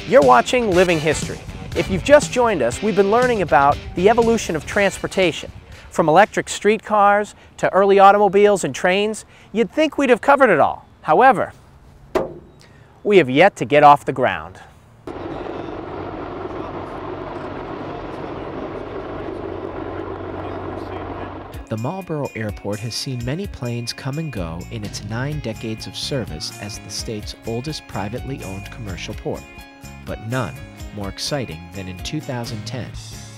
You're watching Living History. If you've just joined us, we've been learning about the evolution of transportation. From electric streetcars to early automobiles and trains, you'd think we'd have covered it all. However, we have yet to get off the ground. The Marlborough Airport has seen many planes come and go in its 9 decades of service as the state's oldest privately owned commercial port, but none more exciting than in 2010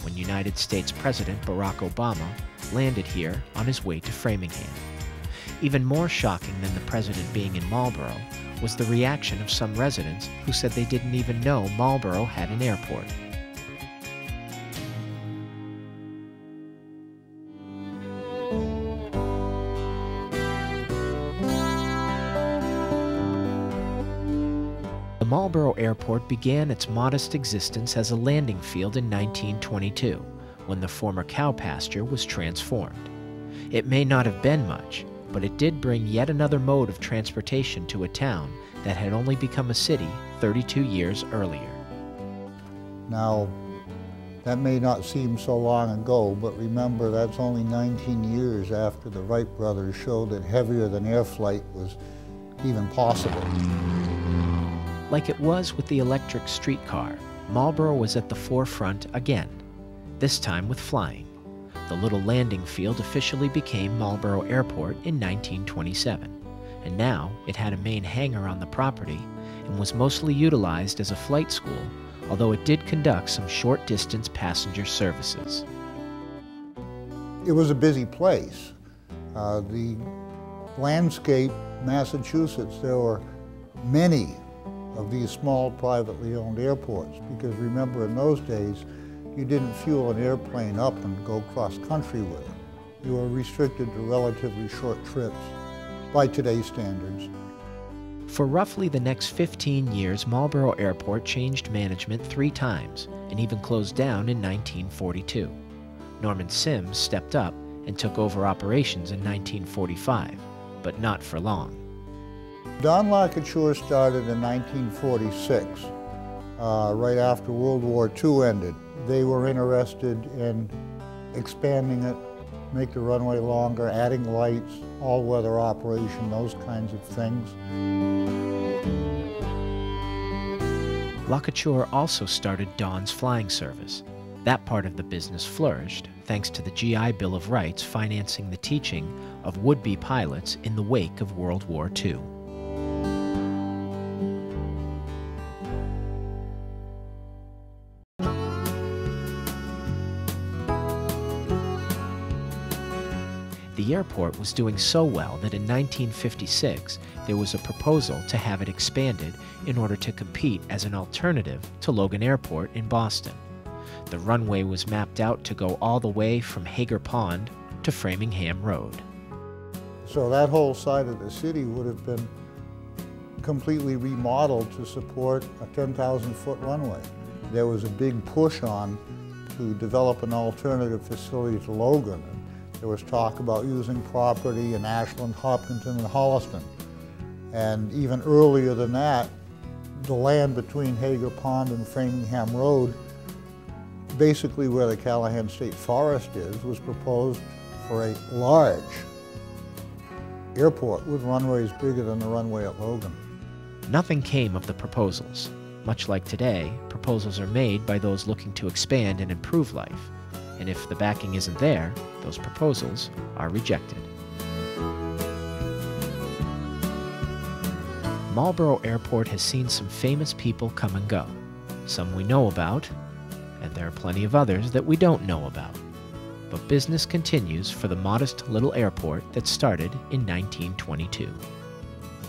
when United States President Barack Obama landed here on his way to Framingham. Even more shocking than the president being in Marlborough was the reaction of some residents who said they didn't even know Marlborough had an airport. The Marlborough Airport began its modest existence as a landing field in 1922, when the former cow pasture was transformed. It may not have been much, but it did bring yet another mode of transportation to a town that had only become a city 32 years earlier. Now, that may not seem so long ago, but remember that's only 19 years after the Wright brothers showed that heavier than air flight was even possible. Like it was with the electric streetcar, Marlborough was at the forefront again, this time with flying. The little landing field officially became Marlborough Airport in 1927, and now it had a main hangar on the property and was mostly utilized as a flight school, although it did conduct some short-distance passenger services. It was a busy place. The landscape, Massachusetts, there were many of these small privately owned airports, because remember in those days you didn't fuel an airplane up and go cross country with it. You were restricted to relatively short trips by today's standards. For roughly the next 15 years, Marlborough Airport changed management 3 times and even closed down in 1942. Norman Sims stepped up and took over operations in 1945, but not for long. Don LaCouture started in 1946, right after World War II ended. They were interested in expanding it, make the runway longer, adding lights, all-weather operation, those kinds of things. LaCouture also started Don's flying service. That part of the business flourished thanks to the GI Bill of Rights financing the teaching of would-be pilots in the wake of World War II. The airport was doing so well that in 1956 there was a proposal to have it expanded in order to compete as an alternative to Logan Airport in Boston. The runway was mapped out to go all the way from Hager Pond to Framingham Road. So that whole side of the city would have been completely remodeled to support a 10,000-foot runway. There was a big push on to develop an alternative facility to Logan. There was talk about using property in Ashland, Hopkinton, and Holliston. And even earlier than that, the land between Hager Pond and Framingham Road, basically where the Callahan State Forest is, was proposed for a large airport with runways bigger than the runway at Logan. Nothing came of the proposals. Much like today, proposals are made by those looking to expand and improve life. And if the backing isn't there, those proposals are rejected. Marlborough Airport has seen some famous people come and go. Some we know about, and there are plenty of others that we don't know about. But business continues for the modest little airport that started in 1922.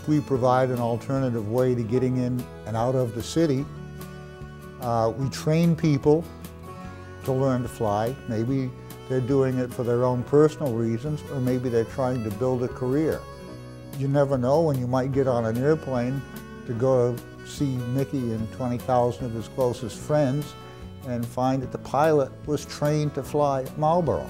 We provide an alternative way to getting in and out of the city. We train people to learn to fly. Maybe they're doing it for their own personal reasons, or maybe they're trying to build a career. You never know when you might get on an airplane to go see Mickey and 20,000 of his closest friends and find that the pilot was trained to fly at Marlborough.